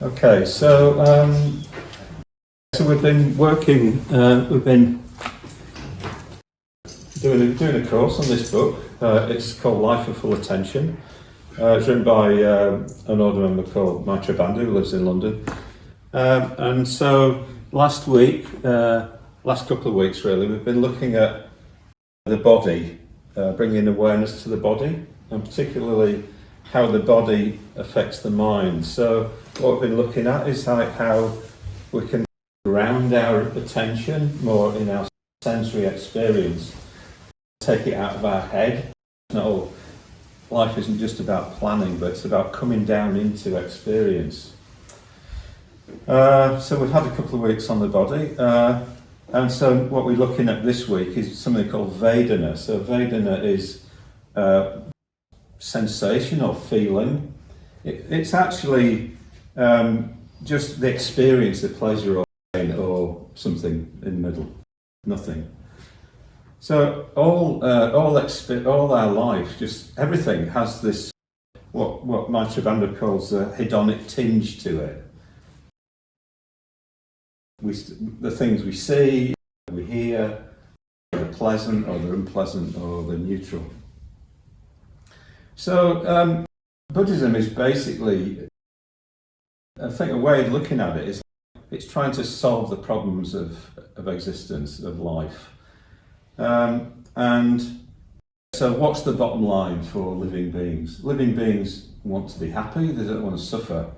Okay, so we've been working, we've been doing a course on this book. It's called Life of Full Attention. It's written by an order member called Manchester Buddhist who lives in London. And so last couple of weeks really, we've been looking at the body, bringing awareness to the body, and particularly how the body affects the mind. So what we've been looking at is how we can ground our attention more in our sensory experience, take it out of our head. No, life isn't just about planning, but it's about coming down into experience. So we've had a couple of weeks on the body, and so what we're looking at this week is something called Vedana. So Vedana is sensation or feeling. It's actually just the experience of pleasure or pain or something in the middle, nothing. So all our life, just everything has this what Manchester Buddhist calls a hedonic tinge to it. The things we see, we hear, they're pleasant or they're unpleasant or they're neutral. So Buddhism is basically, I think a way of looking at it is it's trying to solve the problems of existence, of life. And so what's the bottom line for living beings? Living beings want to be happy, they don't want to suffer.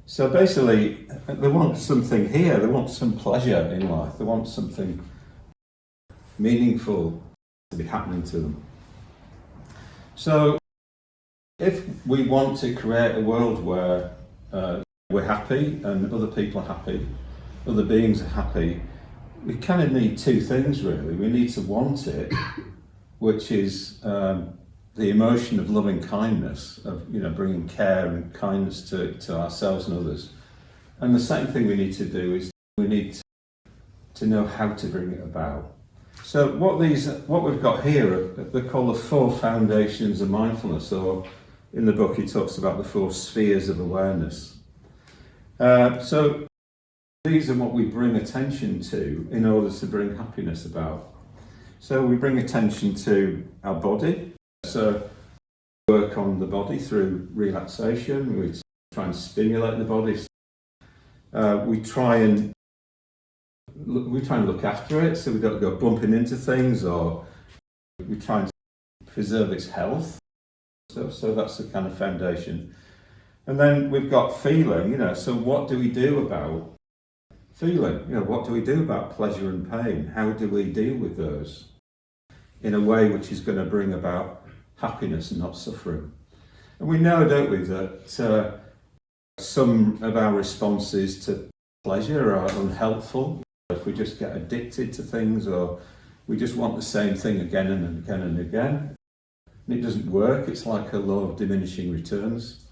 So basically, they want something here, they want some pleasure in life, they want something meaningful to be happening to them. So if we want to create a world where we're happy and other people are happy, other beings are happy, we kind of need two things really. We need to want it, which is the emotion of loving kindness, of bringing care and kindness to ourselves and others. And the second thing we need to do is we need to know how to bring it about. So what we've got here, they're called the Four Foundations of Mindfulness, or in the book he talks about the four spheres of awareness. So these are what we bring attention to in order to bring happiness about. So we bring attention to our body. So we work on the body through relaxation. We try and stimulate the body. We try and look after it so we don't go bumping into things, or we try and preserve its health. So that's the kind of foundation. And then we've got feeling, so what do we do about feeling? What do we do about pleasure and pain? How do we deal with those in a way which is going to bring about happiness and not suffering? And we know, don't we, that some of our responses to pleasure are unhelpful. If we just get addicted to things, or we just want the same thing again and again and again, and it doesn't work, it's like a law of diminishing returns.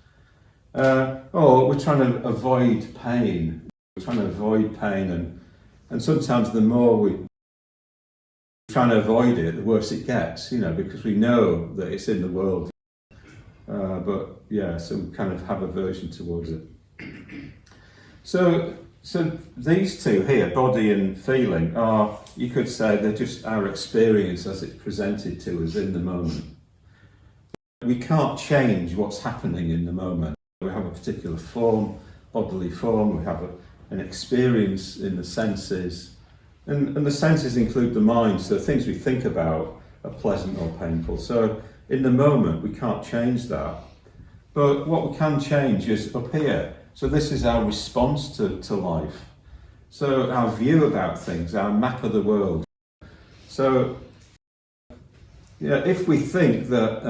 Or we're trying to avoid pain. We're trying to avoid pain, and sometimes the more we're trying to avoid it, the worse it gets, because we know that it's in the world. So we kind of have aversion towards it. So these two here, body and feeling, are, you could say, they're just our experience as it's presented to us in the moment. We can't change what's happening in the moment. We have a particular form, bodily form, we have an experience in the senses, and the senses include the mind, so things we think about are pleasant or painful. So in the moment we can't change that, but what we can change is up here. So this is our response to life, so our view about things, our map of the world. So if we think that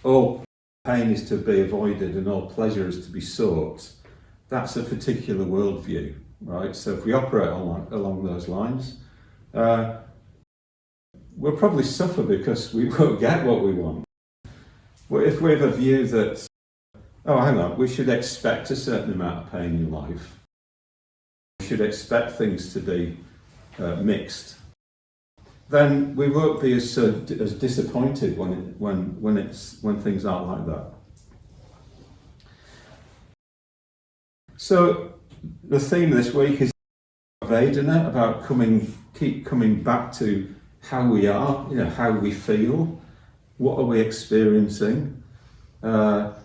all pain is to be avoided and all pleasure is to be sought, that's a particular worldview, right? So if we operate along those lines, we'll probably suffer because we won't get what we want. But if we have a view that, we should expect a certain amount of pain in life, we should expect things to be mixed, then we won't be as disappointed when things aren't like that. So the theme this week is Vedana, about keep coming back to how we are, how we feel, what are we experiencing. And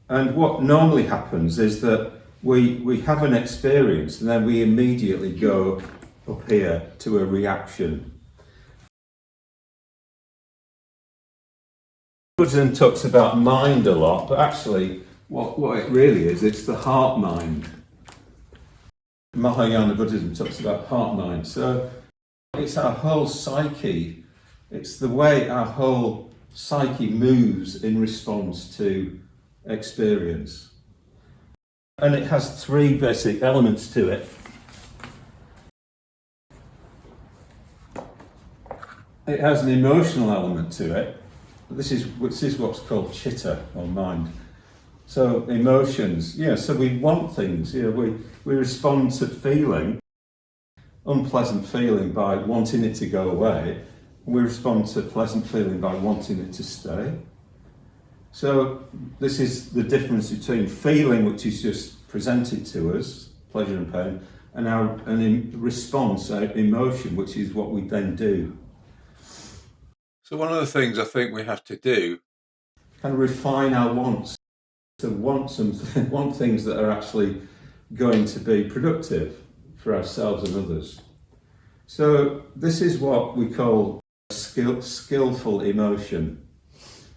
what normally happens is that we have an experience and then we immediately go up here to a reaction. Buddhism talks about mind a lot, but actually what it really is, it's the heart mind. Mahayana Buddhism talks about heart mind. So it's our whole psyche, it's the way our whole psyche moves in response to experience. And it has three basic elements to it. It has an emotional element to it. This is what's called citta, or mind. So emotions, so we want things, we respond to feeling, unpleasant feeling, by wanting it to go away. We respond to pleasant feeling by wanting it to stay. So this is the difference between feeling, which is just presented to us, pleasure and pain, and in response, our emotion, which is what we then do. So one of the things I think we have to do, kind of refine our wants, to want things that are actually going to be productive for ourselves and others. So this is what we call skillful emotion.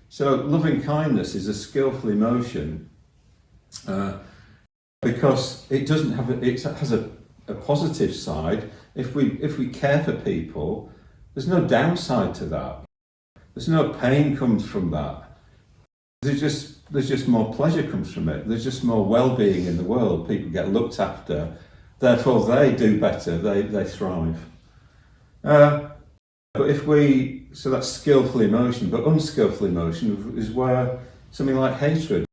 So loving kindness is a skillful emotion because it has a positive side. If we care for people, there's no downside to that. There's no pain comes from that. There's just more pleasure comes from it. There's just more well-being in the world. People get looked after, therefore they do better. They thrive. But so that's skillful emotion. But unskillful emotion is where something like hatred.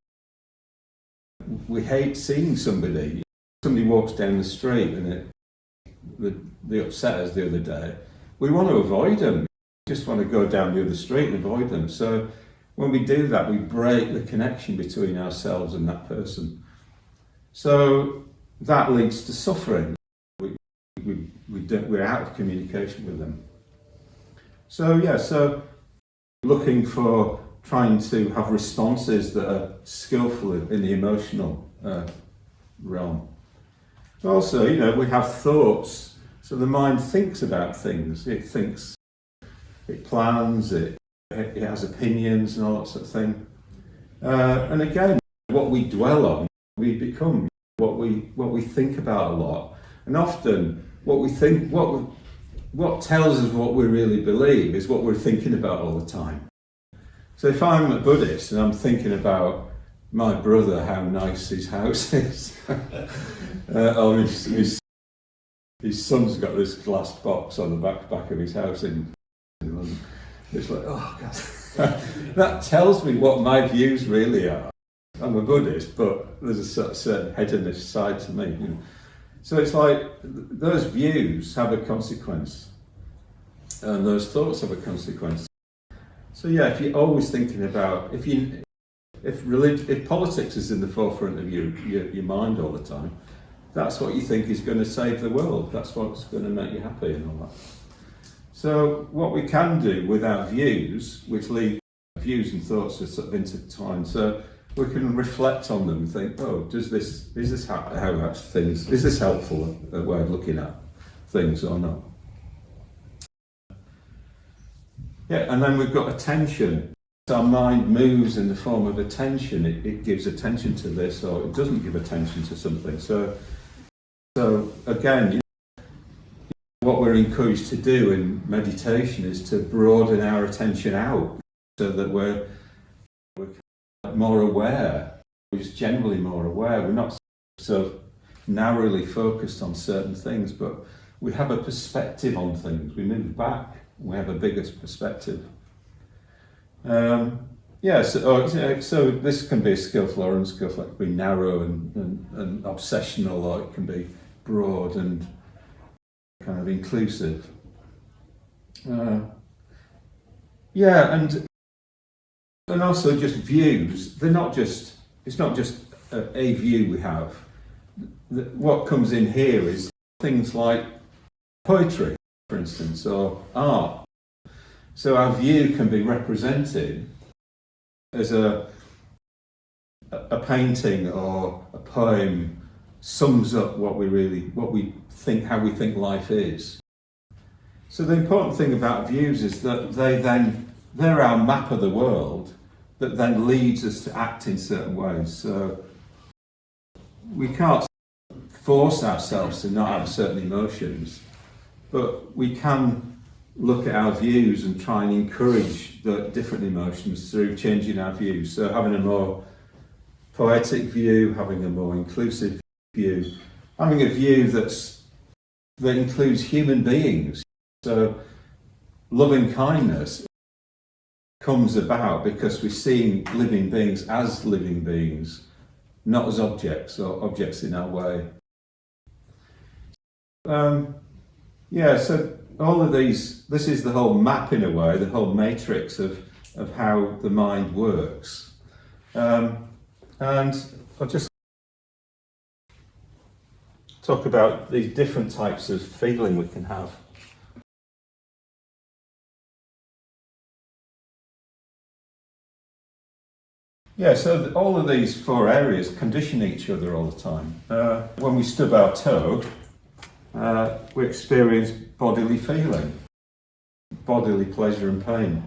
We hate seeing somebody. Somebody walks down the street and they upset us the other day. We want to avoid them. We just want to go down the other street and avoid them. So when we do that, we break the connection between ourselves and that person. So that leads to suffering. We're out of communication with them. So looking for trying to have responses that are skillful in the emotional realm. Also, we have thoughts. So the mind thinks about things. It thinks, it plans, it has opinions and all that sort of thing. And again, what we dwell on, we become. What we think about a lot, and often what tells us what we really believe is what we're thinking about all the time. So if I'm a Buddhist and I'm thinking about my brother, how nice his house is, or his son's got this glass box on the back of his house in London, it's like, oh God, that tells me what my views really are. I'm a Buddhist, but there's a certain hedonist side to me. So it's like those views have a consequence, and those thoughts have a consequence. So if you're always thinking about, if politics is in the forefront of your mind all the time, that's what you think is going to save the world. That's what's going to make you happy and all that. So what we can do with our views, which lead views and thoughts are sort of intertwined, so we can reflect on them and think, is this helpful a way of looking at things or not? And then we've got attention. Our mind moves in the form of attention. It gives attention to this, or it doesn't give attention to something. So again, what we're encouraged to do in meditation is to broaden our attention out, so that we're more aware. We're just generally more aware. We're not so narrowly focused on certain things, but we have a perspective on things. We move back. We have a bigger perspective. So this can be skillful or unskillful. It can be narrow and obsessional, or it can be broad and kind of inclusive. And also just views. It's not just a view we have, what comes in here is things like poetry, for instance, or art. So our view can be represented as a painting or a poem sums up what we think, how we think life is. So the important thing about views is that they're our map of the world that then leads us to act in certain ways. So we can't force ourselves to not have certain emotions, but we can look at our views and try and encourage the different emotions through changing our views. So having a more poetic view, having a more inclusive view, having a view that includes human beings. So loving kindness comes about because we're seeing living beings as living beings, not as objects or objects in our way. So all of these, this is the whole map in a way, the whole matrix of how the mind works. And I'll just talk about these different types of feeling we can have. Yeah, so all of these four areas condition each other all the time. When we stub our toe, we experience bodily feeling, bodily pleasure and pain.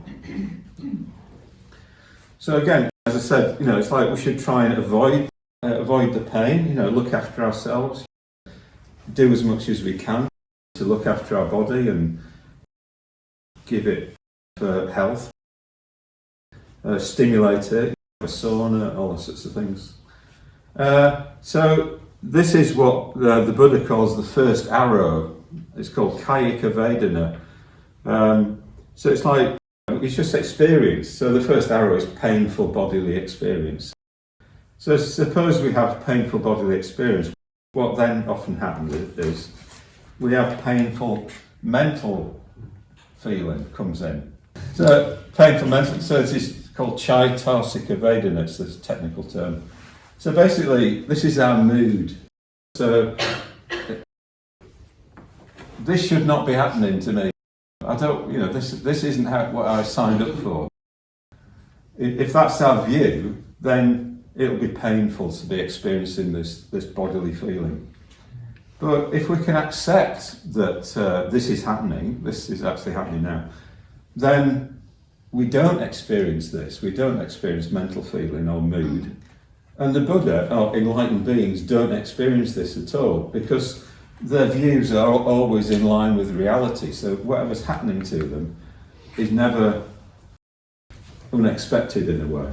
So again, as I said, it's like we should try and avoid the pain. Look after ourselves, do as much as we can to look after our body and give it for health, stimulate it, a sauna, all those sorts of things. So this is what the Buddha calls the first arrow. It's called kayika vedana. So it's just experience. So the first arrow is painful bodily experience. So suppose we have painful bodily experience. What then often happens is we have painful mental feeling comes in. So painful mental, so this is called citta vedana, it's a technical term. So basically, this is our mood. So this should not be happening to me. I don't, this isn't what I signed up for. If that's our view, then it'll be painful to be experiencing this bodily feeling. But if we can accept that this is happening, this is actually happening now, then we don't experience this. We don't experience mental feeling or mood. And the Buddha, or enlightened beings, don't experience this at all because their views are always in line with reality. So whatever's happening to them is never unexpected in a way.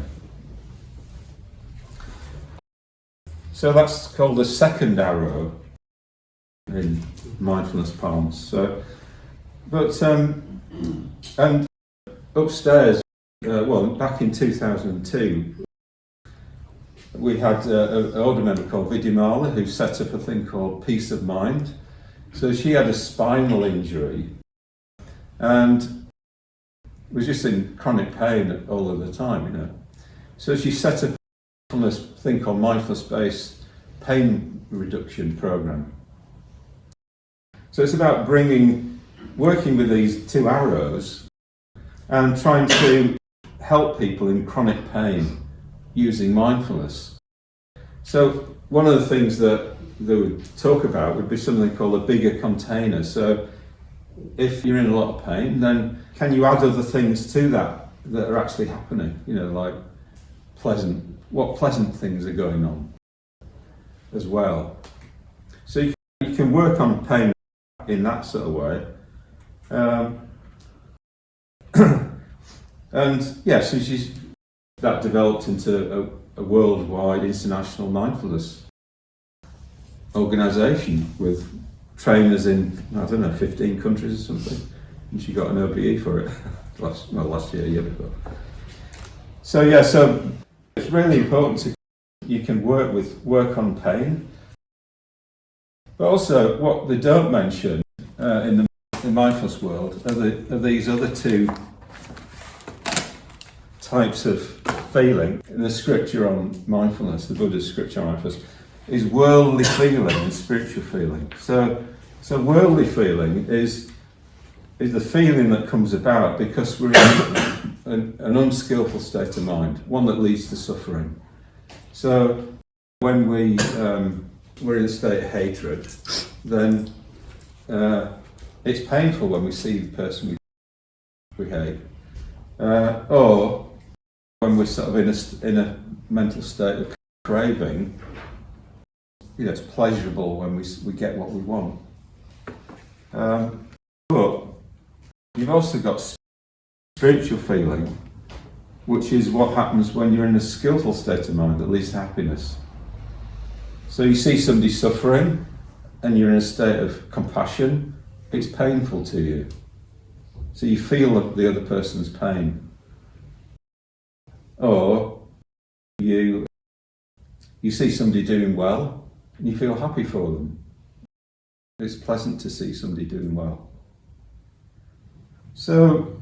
So that's called the second arrow in mindfulness parlance. And upstairs, back in 2002, we had an older member called Vedana who set up a thing called Peace of Mind. So she had a spinal injury and was just in chronic pain all of the time, So she set up a thing called mindfulness-based pain reduction program. So it's about working with these two arrows and trying to help people in chronic pain using mindfulness. So one of the things that they would talk about would be something called a bigger container. So if you're in a lot of pain, then can you add other things to that are actually happening? Like what pleasant things are going on as well. So you can work on pain in that sort of way. So that developed into a worldwide international mindfulness organisation with trainers in, 15 countries or something. And she got an OBE for it last year before. So it's really important you can work on pain. But also what they don't mention in the mindfulness world are these other two types of feeling in the scripture on mindfulness, the Buddhist scripture on mindfulness, is worldly feeling and spiritual feeling. So worldly feeling is the feeling that comes about because we're in an unskilful state of mind, one that leads to suffering. So when we're in a state of hatred, then it's painful when we see the person we hate. Or when we're sort of in a mental state of craving, it's pleasurable when we get what we want. But you've also got spiritual feeling, which is what happens when you're in a skillful state of mind that leads to happiness. So you see somebody suffering and you're in a state of compassion, it's painful to you. So you feel the other person's pain. Or you see somebody doing well and you feel happy for them. It's pleasant to see somebody doing well. So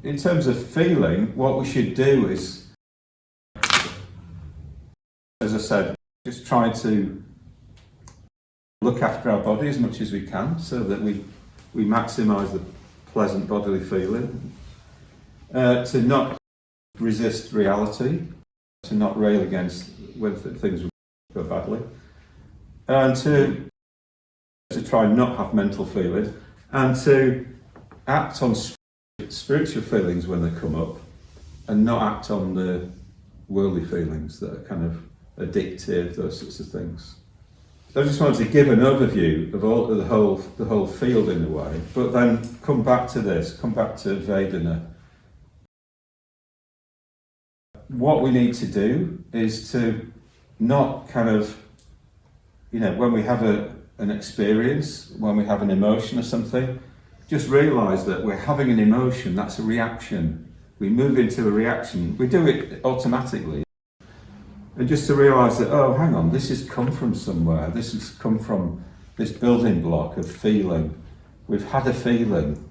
in terms of feeling, what we should do is, as I said, just try to look after our body as much as we can so that we maximise the pleasant bodily feeling, to not resist reality, to not rail against when things go badly, and to try not have mental feeling, and to act on spiritual feelings when they come up, and not act on the worldly feelings that are kind of addictive, those sorts of things. So I just wanted to give an overview of the whole field in a way, but then come back to Vedana. What we need to do is to not kind of, when we have an experience, when we have an emotion or something, just realise that we're having an emotion, that's a reaction. We move into a reaction, we do it automatically. And just to realise that, oh, hang on, this has come from somewhere, this has come from this building block of feeling. We've had a feeling.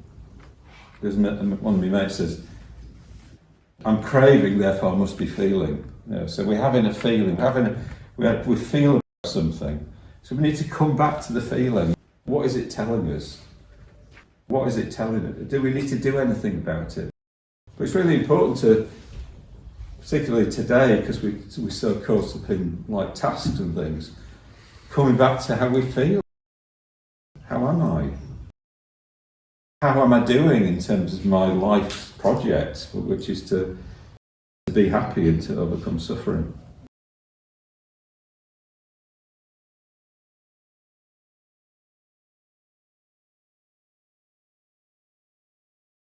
There's one of my mates says, I'm craving, therefore I must be feeling. So we're having a feeling, we feel about something. So we need to come back to the feeling. What is it telling us? What is it telling us? Do we need to do anything about it? But it's really important to, particularly today, because we're so caught up in tasks and things, coming back to how we feel. How am I? How am I doing in terms of my life project, which is to be happy and to overcome suffering?